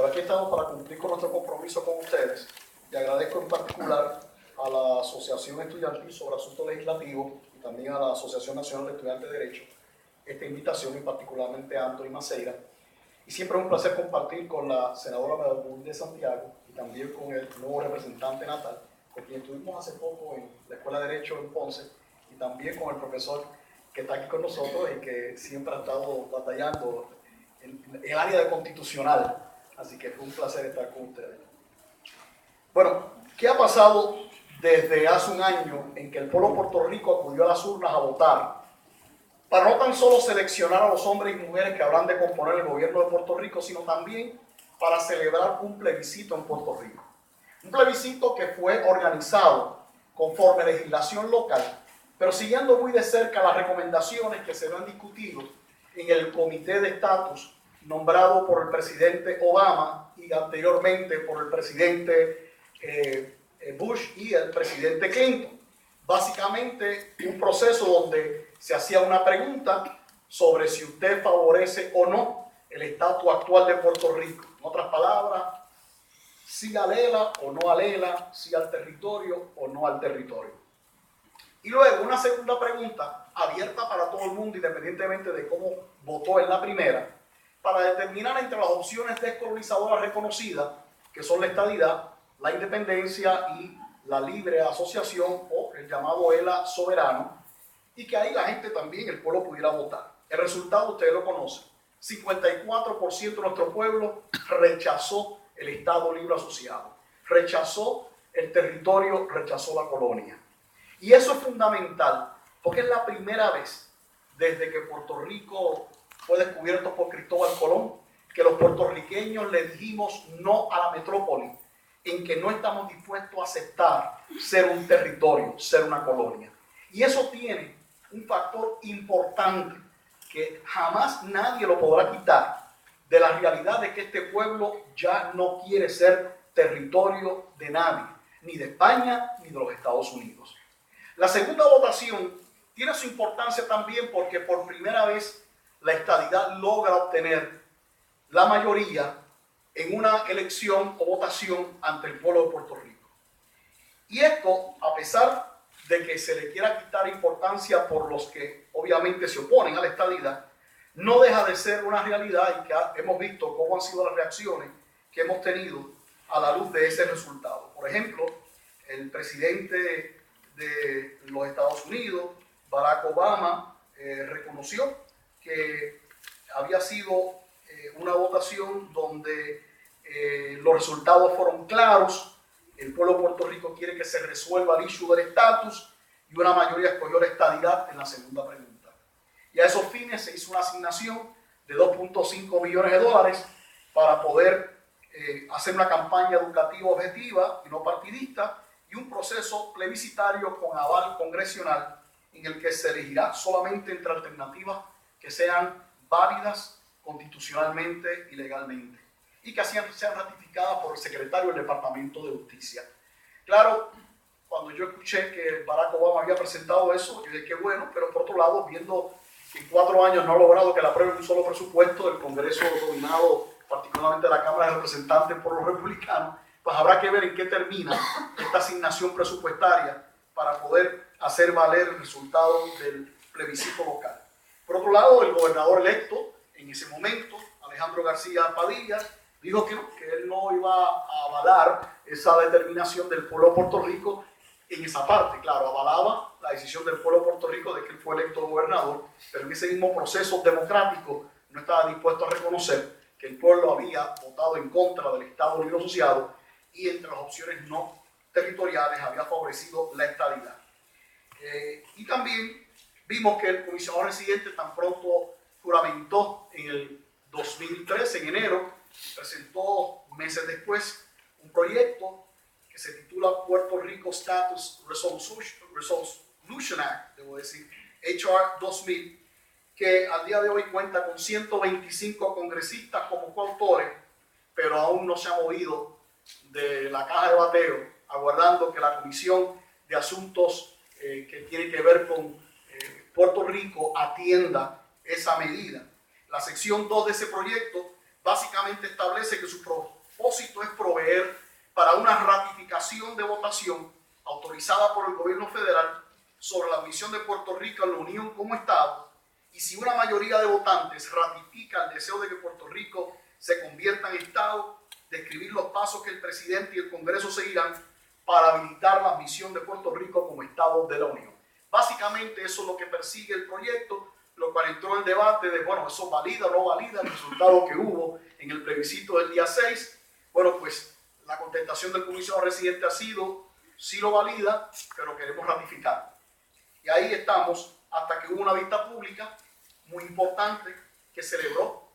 Pero aquí estamos para cumplir con nuestro compromiso con ustedes y agradezco en particular a la Asociación Estudiantil sobre Asuntos Legislativos y también a la Asociación Nacional de Estudiantes de Derecho esta invitación y particularmente a Anthony Maceira. Y siempre es un placer compartir con la senadora Medellín de Santiago y también con el nuevo representante natal, con quien estuvimos hace poco en la Escuela de Derecho en Ponce, y también con el profesor que está aquí con nosotros y que siempre ha estado batallando en el área de constitucional. Así que fue un placer estar con ustedes. Bueno, ¿qué ha pasado desde hace un año en que el pueblo de Puerto Rico acudió a las urnas a votar para no tan solo seleccionar a los hombres y mujeres que habrán de componer el gobierno de Puerto Rico, sino también para celebrar un plebiscito en Puerto Rico? Un plebiscito que fue organizado conforme legislación local, pero siguiendo muy de cerca las recomendaciones que se han discutido en el Comité de Estatus nombrado por el presidente Obama y anteriormente por el presidente Bush y el presidente Clinton. Básicamente un proceso donde se hacía una pregunta sobre si usted favorece o no el estatus actual de Puerto Rico. En otras palabras, sí al ELA o no al ELA, sí al territorio o no al territorio. Y luego una segunda pregunta abierta para todo el mundo, independientemente de cómo votó en la primera, para determinar entre las opciones descolonizadoras reconocidas, que son la estadidad, la independencia y la libre asociación o el llamado ELA soberano, y que ahí la gente también, el pueblo, pudiera votar. El resultado ustedes lo conocen. 54% de nuestro pueblo rechazó el Estado Libre Asociado, rechazó el territorio, rechazó la colonia. Y eso es fundamental, porque es la primera vez desde que Puerto Rico fue descubierto por Cristóbal Colón que los puertorriqueños le dijimos no a la metrópoli, en que no estamos dispuestos a aceptar ser un territorio, ser una colonia. Y eso tiene un factor importante que jamás nadie lo podrá quitar de la realidad de que este pueblo ya no quiere ser territorio de nadie, ni de España ni de los Estados Unidos. La segunda votación tiene su importancia también porque por primera vez la estadidad logra obtener la mayoría en una elección o votación ante el pueblo de Puerto Rico. Y esto, a pesar de que se le quiera quitar importancia por los que obviamente se oponen a la estadidad, no deja de ser una realidad y que hemos visto cómo han sido las reacciones que hemos tenido a la luz de ese resultado. Por ejemplo, el presidente de los Estados Unidos, Barack Obama, reconoció que había sido una votación donde los resultados fueron claros. El pueblo de Puerto Rico quiere que se resuelva el issue del estatus y una mayoría escogió la estadidad en la segunda pregunta. Y a esos fines se hizo una asignación de 2.5 millones de dólares para poder hacer una campaña educativa objetiva y no partidista y un proceso plebiscitario con aval congresional en el que se elegirá solamente entre alternativas que sean válidas constitucionalmente y legalmente y que sean ratificadas por el secretario del Departamento de Justicia. Claro, cuando yo escuché que Barack Obama había presentado eso, yo dije que bueno, pero por otro lado, viendo que en 4 años no ha logrado que le aprueben un solo presupuesto del Congreso dominado, particularmente de la Cámara de Representantes por los republicanos, pues habrá que ver en qué termina esta asignación presupuestaria para poder hacer valer el resultado del plebiscito local. Por otro lado, el gobernador electo en ese momento, Alejandro García Padilla, dijo que él no iba a avalar esa determinación del pueblo de Puerto Rico en esa parte. Claro, avalaba la decisión del pueblo de Puerto Rico de que él fue electo gobernador, pero en ese mismo proceso democrático no estaba dispuesto a reconocer que el pueblo había votado en contra del Estado Libre Asociado y entre las opciones no territoriales había favorecido la estadidad. Y también vimos que el comisionado residente tan pronto juramentó en el 2013, en enero, presentó meses después un proyecto que se titula Puerto Rico Status Resolution Act, debo decir, HR 2000, que al día de hoy cuenta con 125 congresistas como coautores, pero aún no se ha movido de la caja de bateo, aguardando que la Comisión de Asuntos que tiene que ver con Puerto Rico atienda esa medida. La sección 2 de ese proyecto básicamente establece que su propósito es proveer para una ratificación de votación autorizada por el gobierno federal sobre la admisión de Puerto Rico a la Unión como Estado, y si una mayoría de votantes ratifica el deseo de que Puerto Rico se convierta en Estado, describir los pasos que el presidente y el Congreso seguirán para habilitar la admisión de Puerto Rico como Estado de la Unión. Básicamente eso es lo que persigue el proyecto, lo cual entró en debate de, bueno, eso valida o no valida el resultado que hubo en el plebiscito del día 6. Bueno, pues la contestación del comisionado residente ha sido, sí lo valida, pero queremos ratificar. Y ahí estamos hasta que hubo una vista pública muy importante que celebró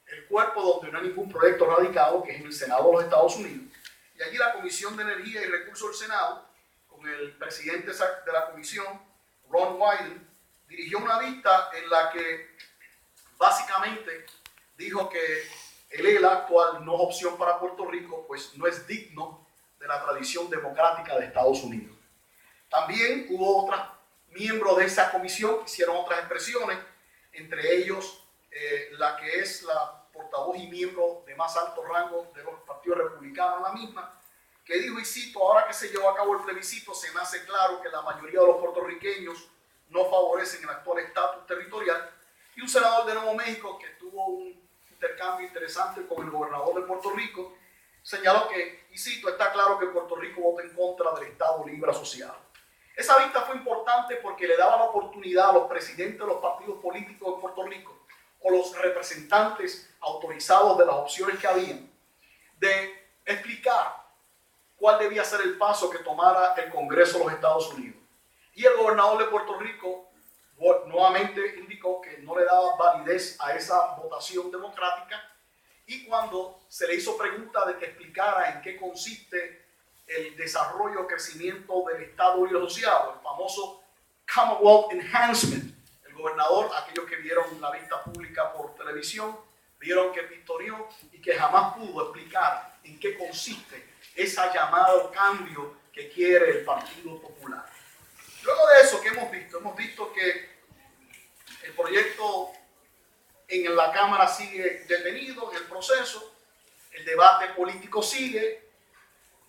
el cuerpo donde no hay ningún proyecto radicado, que es en el Senado de los Estados Unidos. Y allí la Comisión de Energía y Recursos del Senado, con el presidente de la comisión, Ron Wyden, dirigió una vista en la que básicamente dijo que el ELA actual no es opción para Puerto Rico, pues no es digno de la tradición democrática de Estados Unidos. También hubo otros miembros de esa comisión que hicieron otras expresiones, entre ellos la que es la portavoz y miembro de más alto rango de los partidos republicanos, la misma, que dijo, y cito, ahora que se llevó a cabo el plebiscito, se me hace claro que la mayoría de los puertorriqueños no favorecen el actual estatus territorial. Y un senador de Nuevo México que tuvo un intercambio interesante con el gobernador de Puerto Rico, señaló que, y cito, está claro que Puerto Rico vota en contra del Estado Libre Asociado. Esa vista fue importante porque le daba la oportunidad a los presidentes de los partidos políticos de Puerto Rico o los representantes autorizados de las opciones que habían, de explicar cuál debía ser el paso que tomara el Congreso de los Estados Unidos. Y el gobernador de Puerto Rico nuevamente indicó que no le daba validez a esa votación democrática, y cuando se le hizo pregunta de que explicara en qué consiste el desarrollo o crecimiento del Estado Libre Asociado, el famoso Commonwealth Enhancement, el gobernador, aquellos que vieron la vista pública por televisión, vieron que pistoreó y que jamás pudo explicar en qué consiste ese llamado cambio que quiere el Partido Popular. Luego de eso, ¿qué hemos visto? Hemos visto que el proyecto en la Cámara sigue detenido en el proceso, el debate político sigue,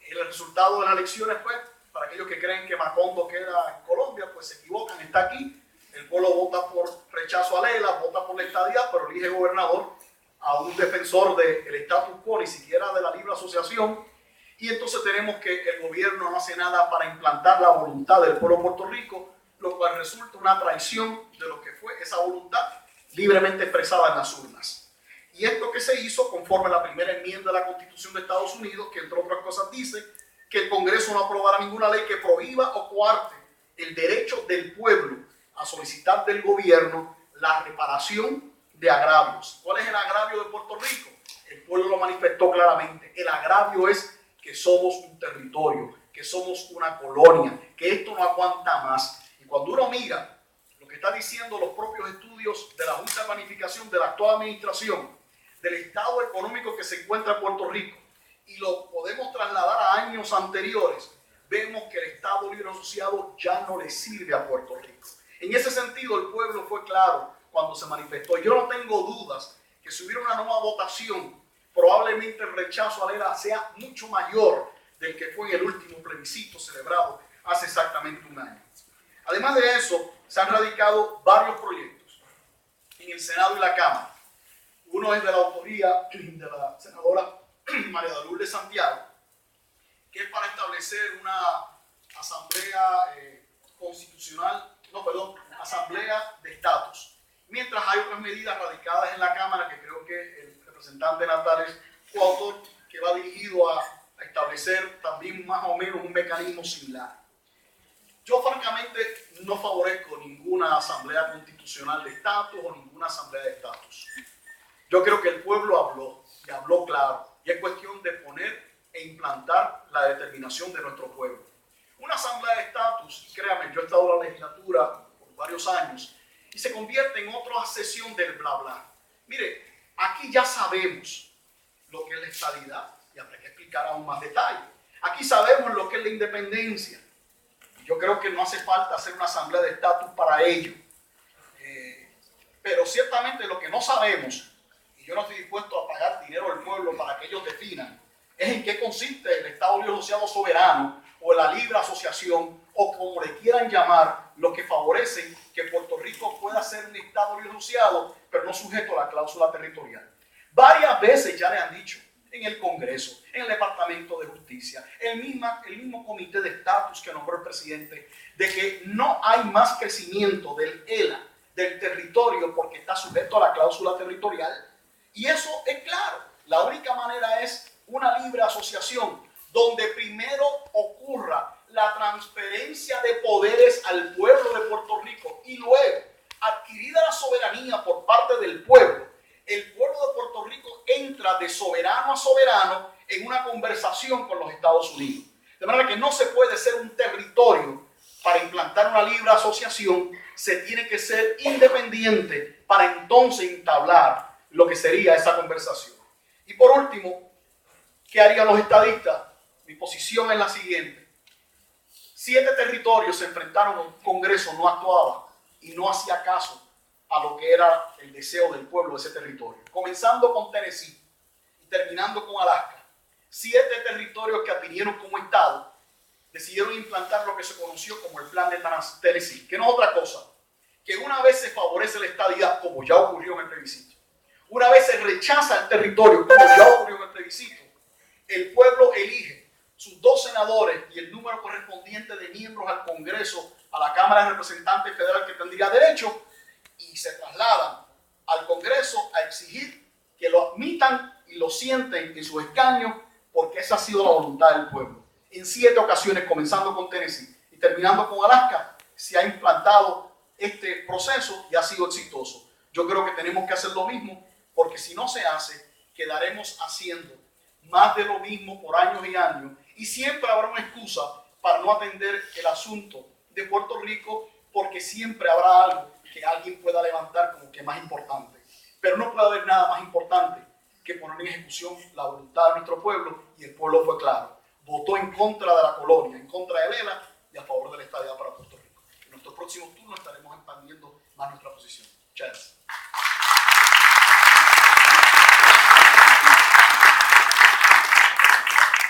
el resultado de las elecciones, pues, para aquellos que creen que Macondo queda en Colombia, pues se equivocan, está aquí. El pueblo vota por rechazo a Lela, vota por la estadidad, pero elige gobernador a un defensor del status quo, ni siquiera de la libre asociación. Y entonces tenemos que el gobierno no hace nada para implantar la voluntad del pueblo de Puerto Rico, lo cual resulta una traición de lo que fue esa voluntad libremente expresada en las urnas. Y esto que se hizo conforme a la primera enmienda de la Constitución de Estados Unidos, que entre otras cosas dice que el Congreso no aprobará ninguna ley que prohíba o coarte el derecho del pueblo a solicitar del gobierno la reparación de agravios. ¿Cuál es el agravio de Puerto Rico? El pueblo lo manifestó claramente. El agravio es que somos un territorio, que somos una colonia, que esto no aguanta más. Y cuando uno mira lo que están diciendo los propios estudios de la Junta de Planificación de la actual administración, del estado económico que se encuentra en Puerto Rico, y lo podemos trasladar a años anteriores, vemos que el Estado Libre Asociado ya no le sirve a Puerto Rico. En ese sentido, el pueblo fue claro cuando se manifestó. Yo no tengo dudas que si hubiera una nueva votación, probablemente el rechazo a Lela sea mucho mayor del que fue en el último plebiscito celebrado hace exactamente un año. Además de eso, se han radicado varios proyectos en el Senado y la Cámara. Uno es de la autoría de la senadora María de Lourdes Santiago, que es para establecer una asamblea asamblea de estatus. Mientras hay otras medidas radicadas en la Cámara, que creo que el representante Natal es coautor, que va dirigido a establecer también más o menos un mecanismo similar. Yo francamente no favorezco ninguna asamblea constitucional de estatus o ninguna asamblea de estatus. Yo creo que el pueblo habló, y habló claro, y es cuestión de poner e implantar la determinación de nuestro pueblo. Una asamblea de estatus, créame, yo he estado en la legislatura por varios años, y se convierte en otra sesión del bla bla. Mire, aquí ya sabemos lo que es la estadidad, y habrá que explicar aún más detalle. Aquí sabemos lo que es la independencia. Yo creo que no hace falta hacer una asamblea de estatus para ello. Pero ciertamente lo que no sabemos, y y yo no estoy dispuesto a pagar dinero al pueblo para que ellos definan, es en qué consiste el Estado Libre Asociado Soberano o la libre asociación o como le quieran llamar, los que favorecen que Puerto Rico pueda ser un Estado Libre Asociado, pero no sujeto a la cláusula territorial. Varias veces ya le han dicho en el Congreso, en el Departamento de Justicia, el mismo comité de estatus que nombró el presidente, de que no hay más crecimiento del ELA, del territorio, porque está sujeto a la cláusula territorial. Y eso es claro. La única manera es una libre asociación, donde primero ocurra la transferencia de poderes al pueblo de Puerto Rico y luego, adquirida la soberanía por parte del pueblo, el pueblo de Puerto Rico entra de soberano a soberano en una conversación con los Estados Unidos. De manera que no se puede ser un territorio para implantar una libre asociación, se tiene que ser independiente para entonces entablar lo que sería esa conversación. Y por último, ¿qué harían los estadistas? Mi posición es la siguiente. 7 territorios se enfrentaron a un Congreso, no actuaba y no hacía caso a lo que era el deseo del pueblo de ese territorio. Comenzando con Tennessee y terminando con Alaska. 7 territorios que adquirieron como Estado decidieron implantar lo que se conoció como el Plan de Tennessee, que no es otra cosa que una vez se favorece la estadidad, como ya ocurrió en el plebiscito, una vez se rechaza el territorio, como ya ocurrió en el plebiscito, el pueblo elige sus 2 senadores y el número correspondiente de miembros al Congreso, a la Cámara de Representantes Federal que tendría derecho, y se trasladan al Congreso a exigir que lo admitan y lo sienten en sus escaños, porque esa ha sido la voluntad del pueblo. En 7 ocasiones, comenzando con Tennessee y terminando con Alaska, se ha implantado este proceso y ha sido exitoso. Yo creo que tenemos que hacer lo mismo, porque si no se hace, quedaremos haciendo más de lo mismo por años y años, y siempre habrá una excusa para no atender el asunto de Puerto Rico, porque siempre habrá algo que alguien pueda levantar como que es más importante. Pero no puede haber nada más importante que poner en ejecución la voluntad de nuestro pueblo, y el pueblo fue claro. Votó en contra de la colonia, en contra de Lela y a favor de la estadidad para Puerto Rico. En nuestros próximos turnos estaremos expandiendo más nuestra posición. Muchas gracias.